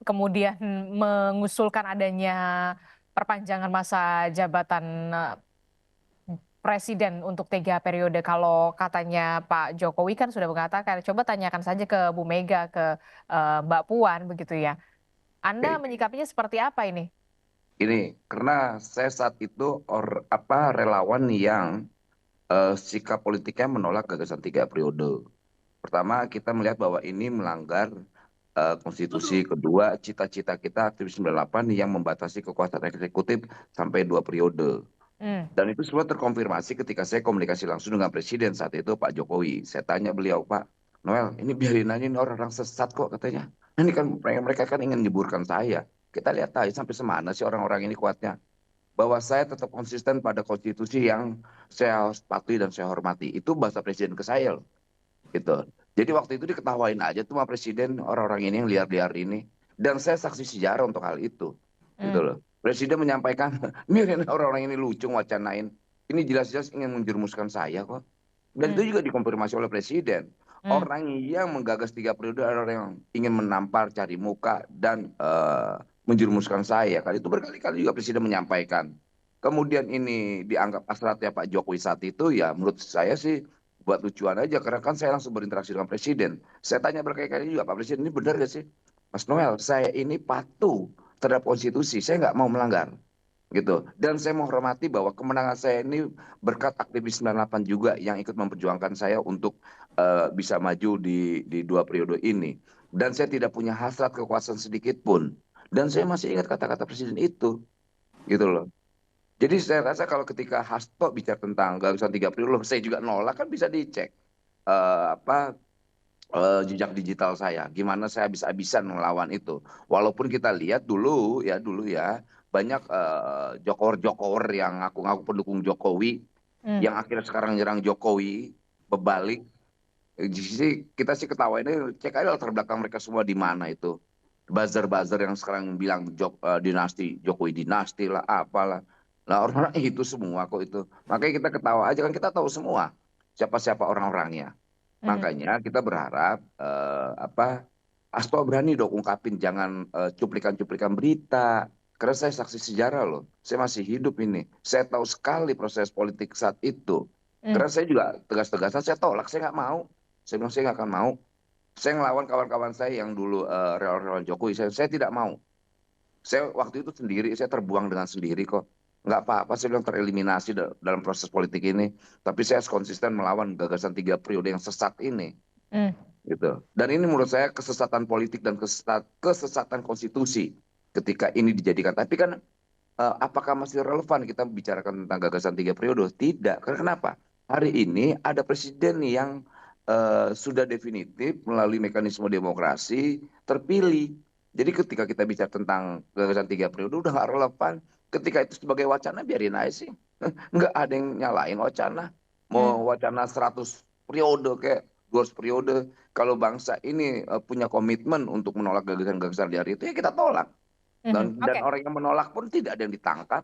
kemudian mengusulkan adanya perpanjangan masa jabatan presiden untuk 3 periode. Kalau katanya Pak Jokowi kan sudah mengatakan, coba tanyakan saja ke Bu Mega, ke Mbak Puan begitu ya. Anda Oke, menyikapinya seperti apa ini? ini karena saya saat itu relawan yang sikap politiknya menolak gagasan 3 periode. Pertama, kita melihat bahwa ini melanggar konstitusi. Kedua, cita-cita kita aktivis 98 yang membatasi kekuasaan eksekutif sampai 2 periode. Hmm. Dan itu semua terkonfirmasi ketika saya komunikasi langsung dengan Presiden saat itu Pak Jokowi. Saya tanya beliau, Pak Noel, ini biarin aja ini orang-orang sesat kok katanya. Nah, ini kan mereka kan ingin menyuburkan saya. Kita lihat aja sampai semana sih orang-orang ini kuatnya. Bahwa saya tetap konsisten pada konstitusi yang saya patuhi dan saya hormati. Itu bahasa Presiden ke saya loh, gitu. Jadi waktu itu diketawain aja tuh sama Presiden orang-orang ini yang liar-liar ini. Dan saya saksi sejarah untuk hal itu, gitu Hmm. loh. Presiden menyampaikan, mirin orang-orang ini lucu wacanain. Ini jelas-jelas ingin menjerumuskan saya kok. Dan Hmm. itu juga dikonfirmasi oleh Presiden. Hmm. Orang yang menggagas 3 periode adalah orang yang ingin menampar, cari muka, dan menjerumuskan saya. Kali itu berkali-kali juga Presiden menyampaikan. Kemudian ini dianggap hasratnya Pak Jokowi saat itu, ya menurut saya sih buat lucuan aja. Karena kan saya langsung berinteraksi dengan Presiden. Saya tanya berkali-kali juga, Pak Presiden ini benar gak sih? Mas Noel, saya ini patuh terhadap konstitusi. Saya nggak mau melanggar gitu. Dan saya menghormati bahwa kemenangan saya ini berkat aktivis 98 juga yang ikut memperjuangkan saya untuk bisa maju di 2 periode ini. Dan saya tidak punya hasrat kekuasaan sedikit pun. Dan saya masih ingat kata-kata Presiden itu, gitu loh. Jadi saya rasa kalau ketika Hasto bicara tentang gagasan 3 periode, loh, saya juga nolak kan bisa dicek apa jejak digital saya. Gimana saya habis-habisan melawan itu. Walaupun kita lihat dulu ya banyak jokower-jokower yang ngaku-ngaku pendukung Jokowi Hmm. yang akhirnya sekarang nyerang Jokowi berbalik. Jadi kita sih ketawa ini cek aja latar belakang mereka semua di mana itu. Buzzer-buzzer yang sekarang bilang dinasti Jokowi dinasti lah apalah. Nah orang-orang itu semua kok itu. Makanya kita ketawa aja kan kita tahu semua siapa-siapa orang-orangnya. Hmm. Makanya kita berharap Asto berani dong ungkapin jangan cuplikan-cuplikan berita. Karena saya saksi sejarah loh. Saya masih hidup ini. Saya tahu sekali proses politik saat itu. Hmm. Karena saya juga tegas-tegasan saya tolak. Saya nggak mau. Saya bilang saya nggak akan mau. Saya ngelawan kawan-kawan saya yang dulu relawan Jokowi. Saya tidak mau. Saya waktu itu sendiri, saya terbuang dengan sendiri kok. Nggak apa-apa, saya bilang tereliminasi dalam proses politik ini. Tapi saya konsisten melawan gagasan 3 periode yang sesat ini, Hmm. gitu. Dan ini menurut saya kesesatan politik dan kesesatan konstitusi ketika ini dijadikan. Tapi kan apakah masih relevan kita bicarakan tentang gagasan 3 periode? Tidak. Karena kenapa? Hari ini ada presiden yang sudah definitif melalui mekanisme demokrasi terpilih. Jadi ketika kita bicara tentang gagasan 3 periode udah nggak relevan. Ketika itu sebagai wacana biarin aja sih. Nggak ada yang nyalain wacana. Hmm. Mau wacana 100 periode kayak 200 periode. Kalau bangsa ini punya komitmen untuk menolak gagasan-gagasan dari itu ya kita tolak. Mhm. Dan Oke. orang yang menolak pun tidak ada yang ditangkap.